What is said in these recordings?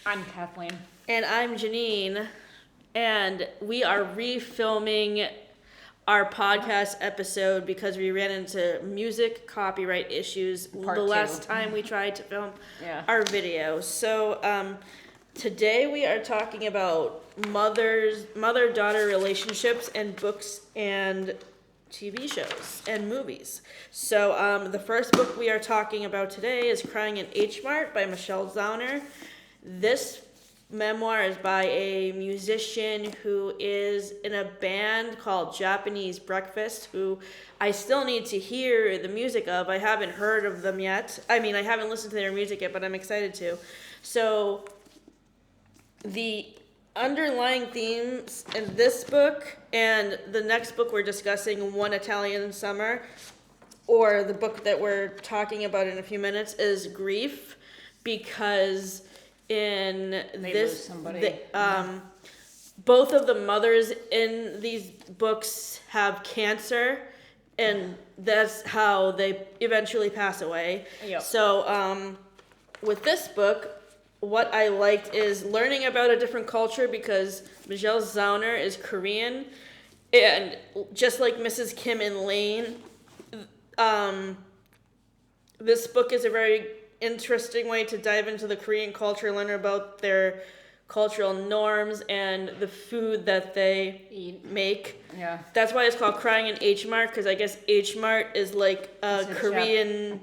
I'm Kathleen. And I'm Janine. And we are refilming our podcast episode because we ran into music copyright issues Part the two. last time we tried to film Yeah. our video. So today we are talking about mother-daughter relationships and books and TV shows and movies. So the first book we are talking about today is Crying in H Mart by Michelle Zauner. This memoir is by a musician who is in a band called Japanese Breakfast, who I still need to hear the music of. I haven't heard of them yet. I mean, I haven't listened to their music yet, but I'm excited to. So the underlying themes in this book and the next book we're discussing, One Italian Summer, or the book that we're talking about in a few minutes, is grief, because in both of the mothers in these books have cancer, and that's how they eventually pass away. Yep. So with this book, what I liked is learning about a different culture, because Michelle Zauner is Korean, and just like Mrs. Kim and Lane, this book is a very interesting way to dive into the Korean culture, learn about their cultural norms and the food that they make. Yeah. That's why it's called Crying in H Mart, because I guess H Mart is like a Korean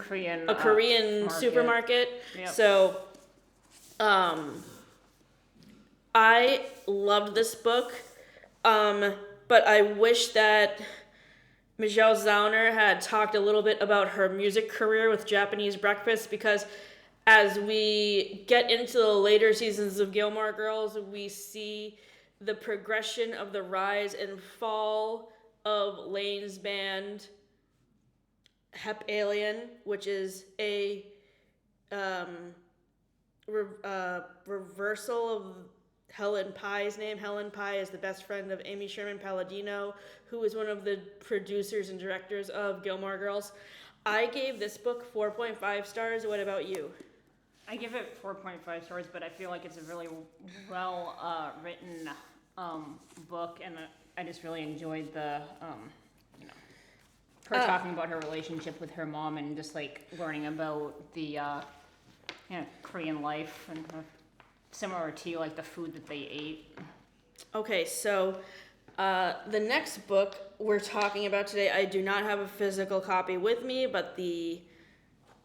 supermarket. Yep. So I loved this book, but I wish that Michelle Zauner had talked a little bit about her music career with Japanese Breakfast, because as we get into the later seasons of Gilmore Girls, we see the progression of the rise and fall of Lane's band, Hep Alien, which is a reversal of Helen Pye's name. Helen Pye is the best friend of Amy Sherman Palladino, who is one of the producers and directors of Gilmore Girls. I gave this book 4.5 stars. What about you? I give it 4.5 stars, but I feel like it's a really well written book, and I just really enjoyed the her talking about her relationship with her mom, and just like learning about the Korean life, and similar to like the food that they ate. Okay, so the next book we're talking about today, I do not have a physical copy with me, but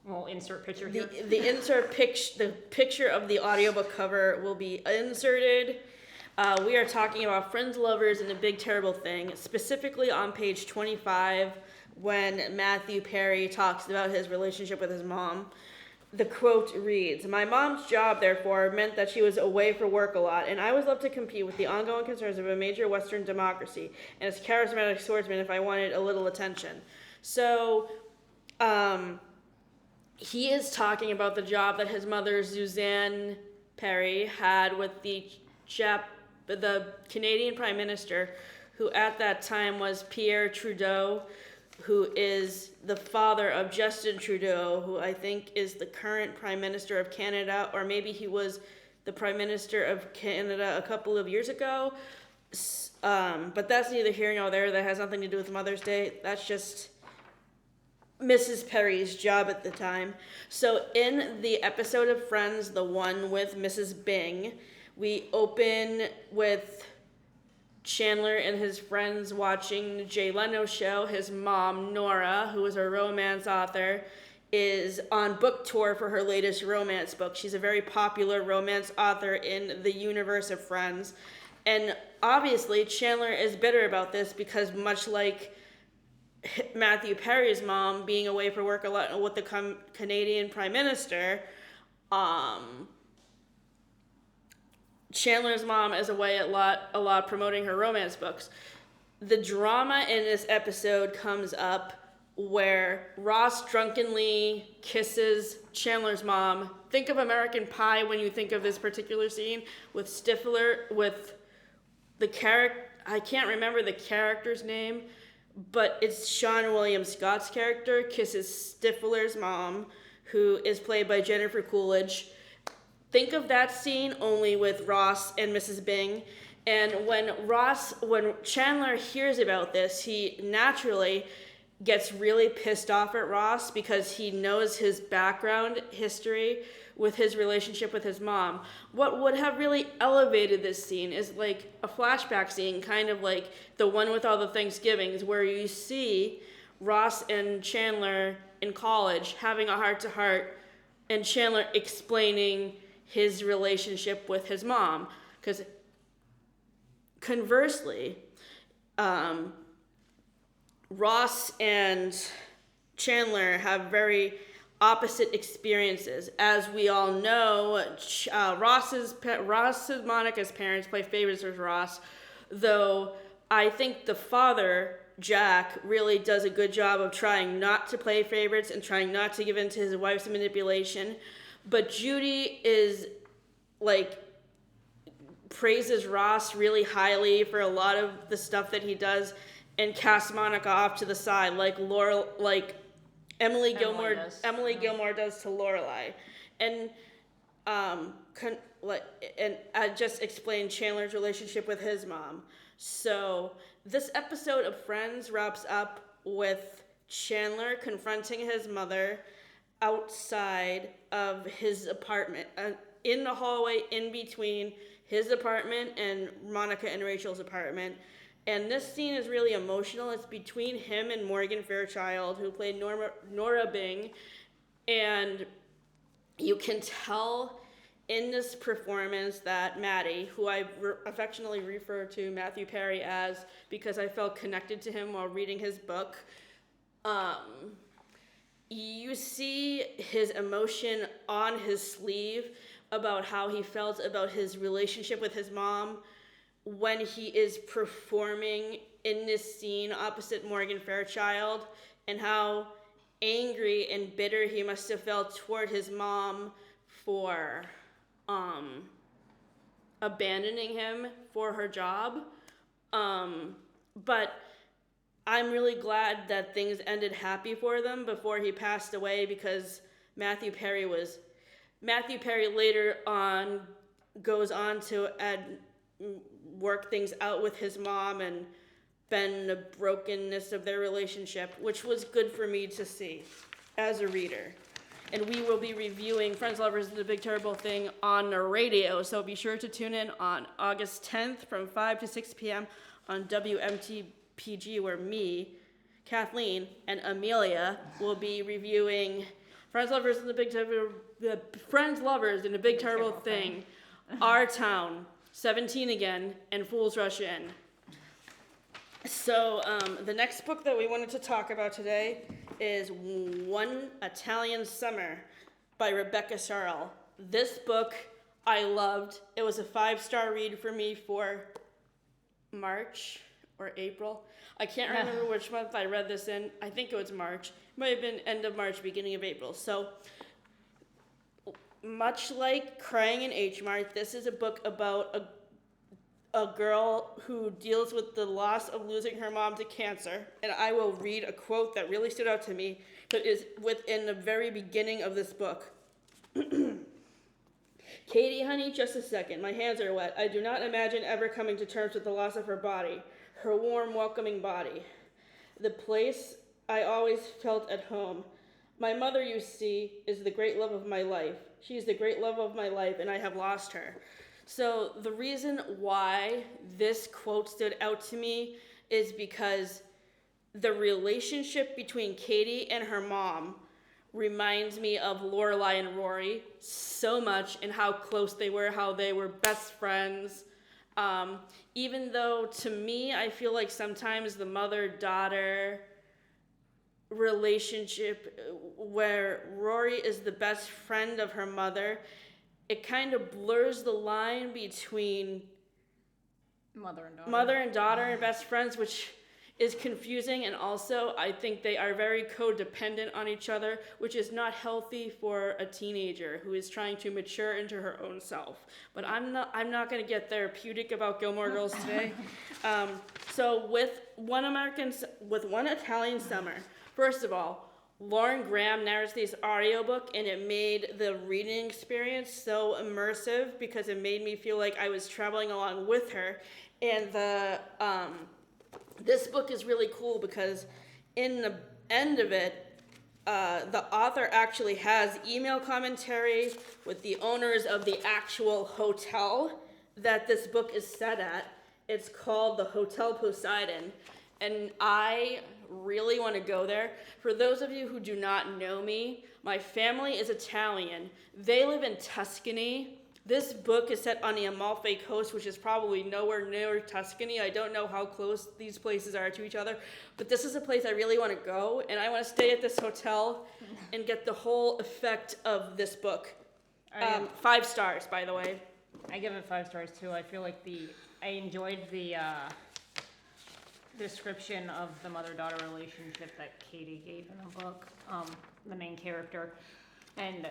We'll insert picture here. The picture of the audiobook cover will be inserted. We are talking about Friends, Lovers, and a Big Terrible Thing, specifically on page 25, when Matthew Perry talks about his relationship with his mom. The quote reads, "My mom's job, therefore, meant that she was away for work a lot, and I was left to compete with the ongoing concerns of a major Western democracy and its charismatic swordsman if I wanted a little attention." So, he is talking about the job that his mother, Suzanne Perry, had with the Canadian Prime Minister, who at that time was Pierre Trudeau, who is the father of Justin Trudeau, who I think is the current Prime Minister of Canada, or maybe he was the Prime Minister of Canada a couple of years ago. But that's neither here nor there. That has nothing to do with Mother's Day. That's just Mrs. Perry's job at the time. So in the episode of Friends, the one with Mrs. Bing, we open with Chandler and his friends watching the Jay Leno show. His mom, Nora, who is a romance author, is on book tour for her latest romance book. She's a very popular romance author in the universe of Friends. And obviously, Chandler is bitter about this because, much like Matthew Perry's mom being away for work a lot with the Canadian Prime Minister, Chandler's mom is away a lot promoting her romance books. The drama in this episode comes up where Ross drunkenly kisses Chandler's mom. Think of American Pie when you think of this particular scene with Stifler, with the character, I can't remember the character's name, but it's Sean William Scott's character kisses Stifler's mom, who is played by Jennifer Coolidge. think of that scene only with Ross and Mrs. Bing. And when Chandler hears about this, he naturally gets really pissed off at Ross because he knows his background history with his relationship with his mom. What would have really elevated this scene is like a flashback scene, kind of like the one with all the Thanksgivings, where you see Ross and Chandler in college having a heart-to-heart, and Chandler explaining his relationship with his mom. Because conversely, Ross and Chandler have very opposite experiences. As we all know, Ross's Monica's parents play favorites with Ross, though I think the father, Jack, really does a good job of trying not to play favorites and trying not to give in to his wife's manipulation. But Judy is like praises Ross really highly for a lot of the stuff that he does and casts Monica off to the side, like Emily Gilmore does to Lorelai. And I just explained Chandler's relationship with his mom. So this episode of Friends wraps up with Chandler confronting his mother outside of his apartment, in the hallway in between his apartment and Monica and Rachel's apartment. And this scene is really emotional. It's between him and Morgan Fairchild, who played Nora Bing. And you can tell in this performance that Maddie, who I affectionately refer to Matthew Perry as because I felt connected to him while reading his book, you see his emotion on his sleeve about how he felt about his relationship with his mom when he is performing in this scene opposite Morgan Fairchild, and how angry and bitter he must have felt toward his mom for abandoning him for her job. But I'm really glad that things ended happy for them before he passed away, because Matthew Perry later on goes on to work things out with his mom and bend the brokenness of their relationship, which was good for me to see as a reader. And we will be reviewing Friends, Lovers, and the Big Terrible Thing on the radio, so be sure to tune in on August 10th from 5 to 6 p.m. on WMTPG, where me, Kathleen, and Amelia will be reviewing Friends, Lovers, and the Big Terrible Thing, Our Town, 17 Again, and Fools Rush In. So the next book that we wanted to talk about today is One Italian Summer by Rebecca Sharl. This book I loved. It was a 5-star read for me for March or April. I can't remember which month I read this in. I think it was March. It might have been end of March, beginning of April. So much like Crying in H Mart, this is a book about a girl who deals with the loss of losing her mom to cancer. And I will read a quote that really stood out to me that is within the very beginning of this book. Katie, honey, just a second. My hands are wet. I do not imagine ever coming to terms with the loss of her body, her warm, welcoming body, the place I always felt at home. My mother, you see, is the great love of my life. She is the great love of my life, and I have lost her. So the reason why this quote stood out to me is because the relationship between Katie and her mom reminds me of Lorelai and Rory so much, and how close they were, how they were best friends. Even though to me, I feel like sometimes the mother-daughter relationship where Rory is the best friend of her mother, it kind of blurs the line between mother and daughter and best friends, which is confusing. And also I think they are very codependent on each other, which is not healthy for a teenager who is trying to mature into her own self. But I'm not going to get therapeutic about Gilmore Girls today. So with One Italian Summer, first of all, Lauren Graham narrates this audiobook, and it made the reading experience so immersive because it made me feel like I was traveling along with her. And this book is really cool because in the end of it, the author actually has email commentary with the owners of the actual hotel that this book is set at. It's called the Hotel Poseidon, and I really want to go there. For those of you who do not know me, my family is Italian. They live in Tuscany. This book is set on the Amalfi Coast, which is probably nowhere near Tuscany. I don't know how close these places are to each other, but this is a place I really want to go, and I want to stay at this hotel and get the whole effect of this book. 5 stars, by the way. I give it 5 stars too. I feel like I enjoyed the description of the mother-daughter relationship that Katie gave in the book, the main character, and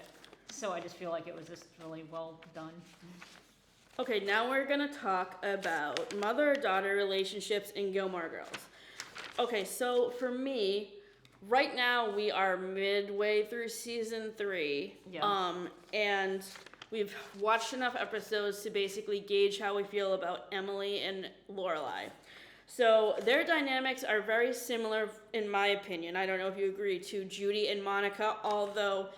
so I just feel like it was just really well done. Okay, now we're gonna talk about mother-daughter relationships in Gilmore Girls. Okay, so for me, right now we are midway through season 3, and we've watched enough episodes to basically gauge how we feel about Emily and Lorelai. So their dynamics are very similar, in my opinion. I don't know if you agree, to Judy and Monica, although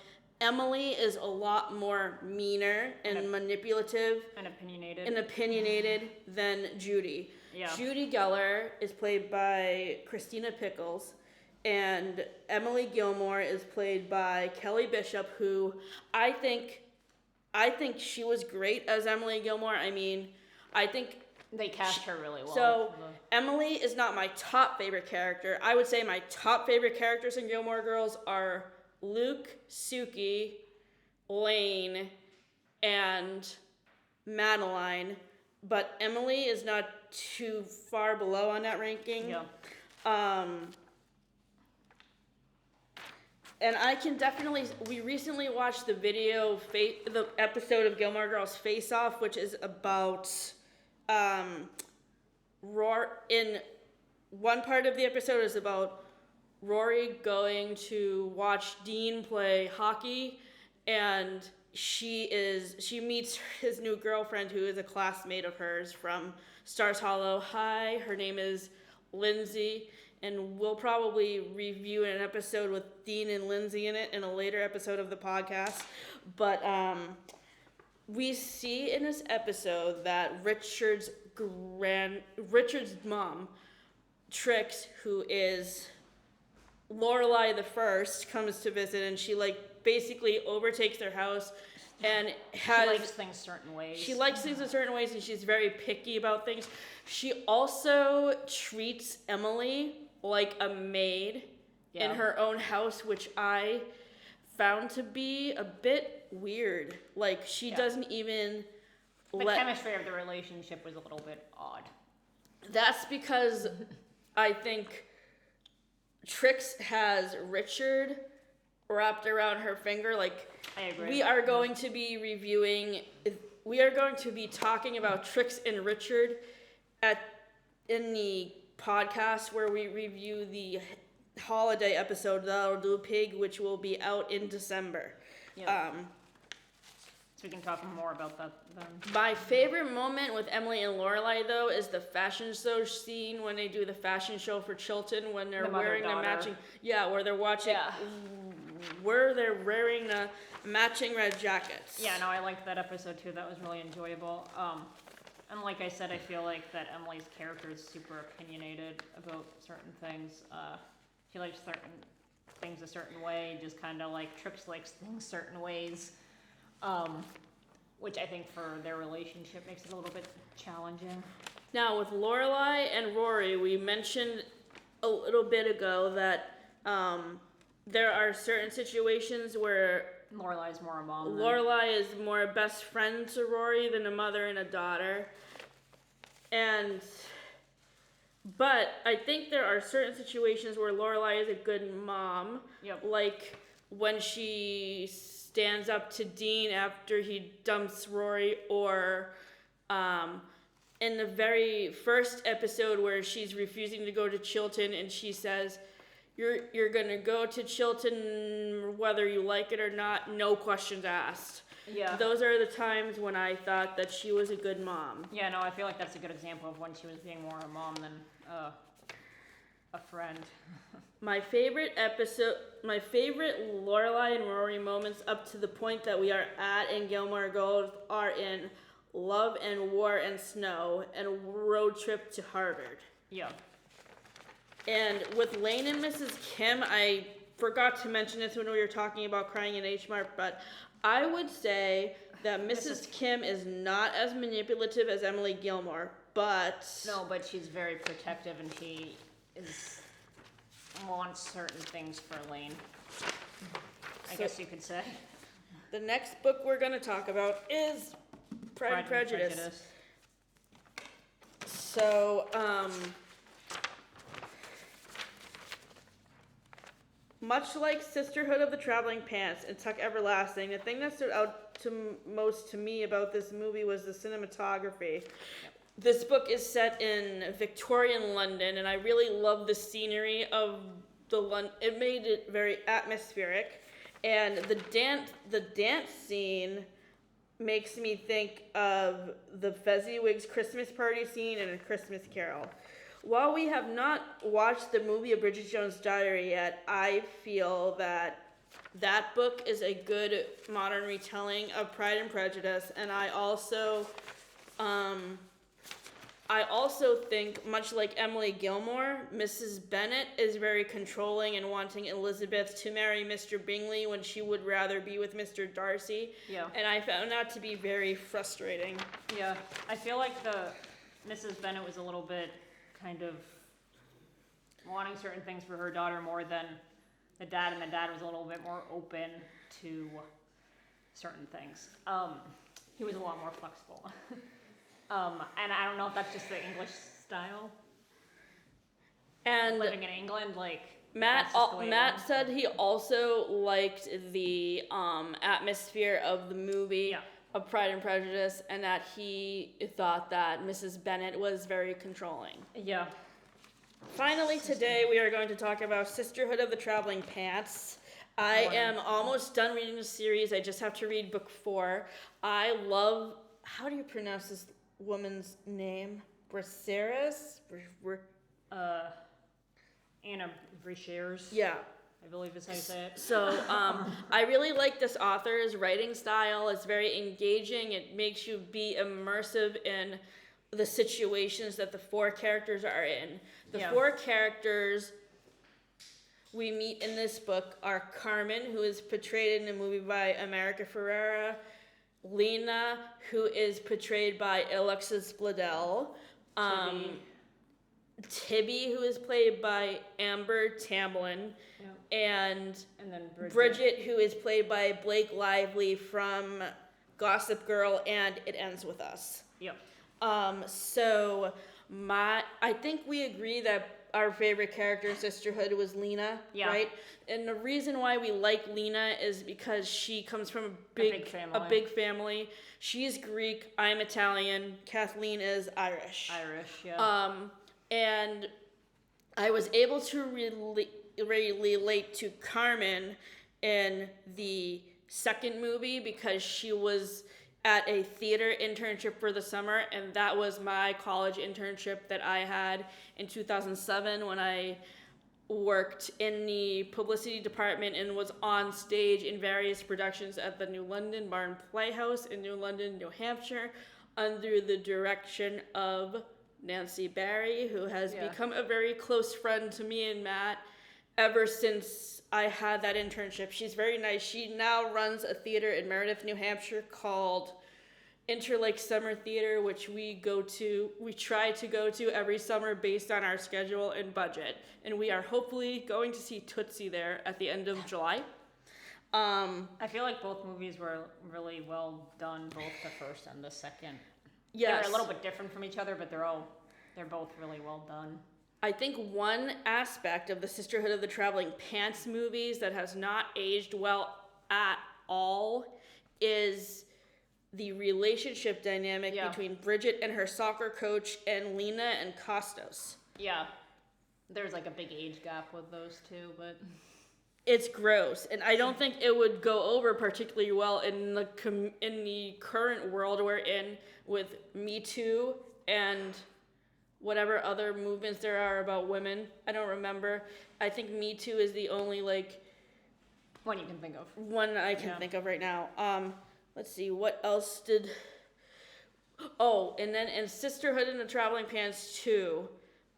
Emily is a lot more meaner and manipulative and opinionated than Judy. Yeah. Judy Geller is played by Christina Pickles, and Emily Gilmore is played by Kelly Bishop, who I think she was great as Emily Gilmore. I mean, I think they cast her really well. So Emily is not my top favorite character. I would say my top favorite characters in Gilmore Girls are Luke, Suki, Lane, and Madeline, but Emily is not too far below on that ranking. Yeah. And I can definitely, we recently watched the episode of Gilmore Girls Face Off, which is about, in one part of the episode is about Rory going to watch Dean play hockey, and she meets his new girlfriend, who is a classmate of hers from Stars Hollow. Hi, her name is Lindsay, and we'll probably review an episode with Dean and Lindsay in it in a later episode of the podcast. But we see in this episode that Richard's mom, Trix, who is Lorelai the First, comes to visit, and she basically overtakes their house and she likes things certain ways. She likes things in certain ways, and she's very picky about things. She also treats Emily like a maid in her own house, which I found to be a bit weird. She doesn't even the chemistry of the relationship was a little bit odd. That's because I think Trix has Richard wrapped around her finger. I agree. We are going to be talking about Trix and Richard in the podcast where we review the holiday episode, That'll Do Pig, which will be out in December. Yeah. So we can talk more about that then. My favorite moment with Emily and Lorelai, though, is the fashion show scene when they do the fashion show for Chilton, when they're wearing the matching... Yeah, where they're watching... Yeah. Where they're wearing the matching red jackets. Yeah, no, I liked that episode too. That was really enjoyable. And like I said, I feel like that Emily's character is super opinionated about certain things. She likes certain things a certain way, just kind of like Trix likes things certain ways. Which I think for their relationship makes it a little bit challenging. Now, with Lorelai and Rory, we mentioned a little bit ago that there are certain situations where Lorelai's more a mom. Lorelai is more a best friend to Rory than a mother and a daughter. But I think there are certain situations where Lorelai is a good mom. Yep. Like when she stands up to Dean after he dumps Rory, or in the very first episode where she's refusing to go to Chilton and she says, you're gonna go to Chilton whether you like it or not, no questions asked. Yeah. Those are the times when I thought that she was a good mom. Yeah, no, I feel like that's a good example of when she was being more a mom than a friend. My favorite Lorelai and Rory moments up to the point that we are at in Gilmore Girls are in Love and War and Snow and Road Trip to Harvard. Yeah. And with Lane and Mrs. Kim, I forgot to mention this when we were talking about crying in H Mart, but I would say that Mrs. Kim is not as manipulative as Emily Gilmore, but... No, but she's very protective and she wants certain things for Lane. I guess you could say. The next book we're going to talk about is Pride and Prejudice. So, much like Sisterhood of the Traveling Pants and Tuck Everlasting, the thing that stood out most to me about this movie was the cinematography. This book is set in Victorian London, and I really love the scenery of the London. It made it very atmospheric, and the dance scene makes me think of the Fezziwig's Christmas party scene in A Christmas Carol. While we have not watched the movie of Bridget Jones' Diary yet, I feel that that book is a good modern retelling of Pride and Prejudice, and I also think, much like Emily Gilmore, Mrs. Bennet is very controlling and wanting Elizabeth to marry Mr. Bingley when she would rather be with Mr. Darcy. Yeah. And I found that to be very frustrating. Yeah. I feel like the Mrs. Bennet was a little bit kind of wanting certain things for her daughter more than the dad, and the dad was a little bit more open to certain things. He was a lot more flexible. And I don't know if that's just the English style. And living in England, like Matt said he also liked the atmosphere of the movie of Pride and Prejudice, and that he thought that Mrs. Bennet was very controlling. Yeah. Finally, today we are going to talk about Sisterhood of the Traveling Pants. I am almost done reading the series. I just have to read book 4. I love... How do you pronounce this woman's name? Braceras? Anna Bricheres. Yeah. I believe is how you say it. So, I really like this author's writing style. It's very engaging. It makes you be immersive in the situations that the 4 characters are in. The 4 characters we meet in this book are Carmen, who is portrayed in the movie by America Ferrera, Lena, who is portrayed by Alexis Bledel, Tibby, who is played by Amber Tamblyn, and then Bridget, who is played by Blake Lively from Gossip Girl and It Ends With Us. Yep. So I think we agree that our favorite character in Sisterhood was Lena, right? And the reason why we like Lena is because she comes from a big family. She's Greek, I'm Italian, Kathleen is Irish. And I was able to relate to Carmen in the second movie because she was at a theater internship for the summer, and that was my college internship that I had in 2007 when I worked in the publicity department and was on stage in various productions at the New London Barn Playhouse in New London, New Hampshire, under the direction of Nancy Barry, who has become a very close friend to me and Matt ever since I had that internship. She's very nice. She now runs a theater in Meredith, New Hampshire called Interlake Summer Theater, which we try to go to every summer based on our schedule and budget. And we are hopefully going to see Tootsie there at the end of July. I feel like both movies were really well done, both the first and the second. Yes. They're a little bit different from each other, but they're both really well done. I think one aspect of the Sisterhood of the Traveling Pants movies that has not aged well at all is the relationship dynamic between Bridget and her soccer coach and Lena and Costos. Yeah. There's like a big age gap with those two, but it's gross, and I don't think it would go over particularly well in the current world we're in with Me Too and whatever other movements there are about women. I don't remember. I think Me Too is the only like one you can think of. One I can think of right now. Let's see, what else did... Oh, and then in Sisterhood in the Traveling Pants 2,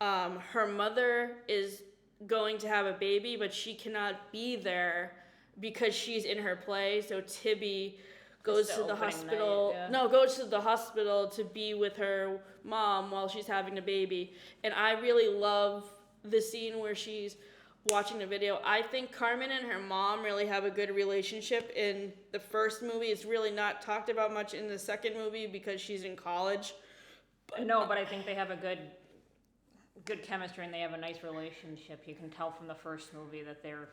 her mother is going to have a baby, but she cannot be there because she's in her play. So Tibby goes to the hospital. Goes to the hospital to be with her mom while she's having the baby. And I really love the scene where she's watching the video. I think Carmen and her mom really have a good relationship in the first movie. It's really not talked about much in the second movie because she's in college. No, but I think they have a good chemistry and they have a nice relationship. You can tell from the first movie that they're,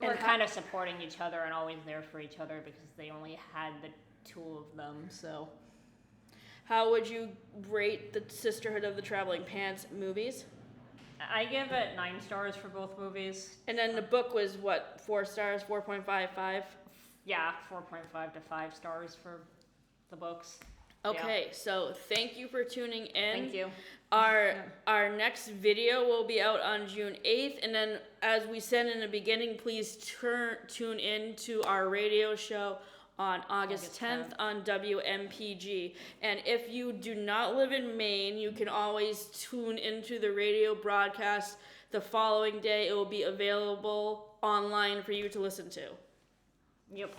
they're kind of supporting each other and always there for each other because they only had the two of them, so. How would you rate the Sisterhood of the Traveling Pants movies? I give it 9 stars for both movies. And then the book was what, 4 stars, 4.55? Yeah, 4.5 to 5 stars for the books. Okay, so thank you for tuning in. Thank you. Our next video will be out on June 8th, and then as we said in the beginning, please tune in to our radio show on August 10th on WMPG. And if you do not live in Maine, you can always tune into the radio broadcast the following day. It will be available online for you to listen to. Yep.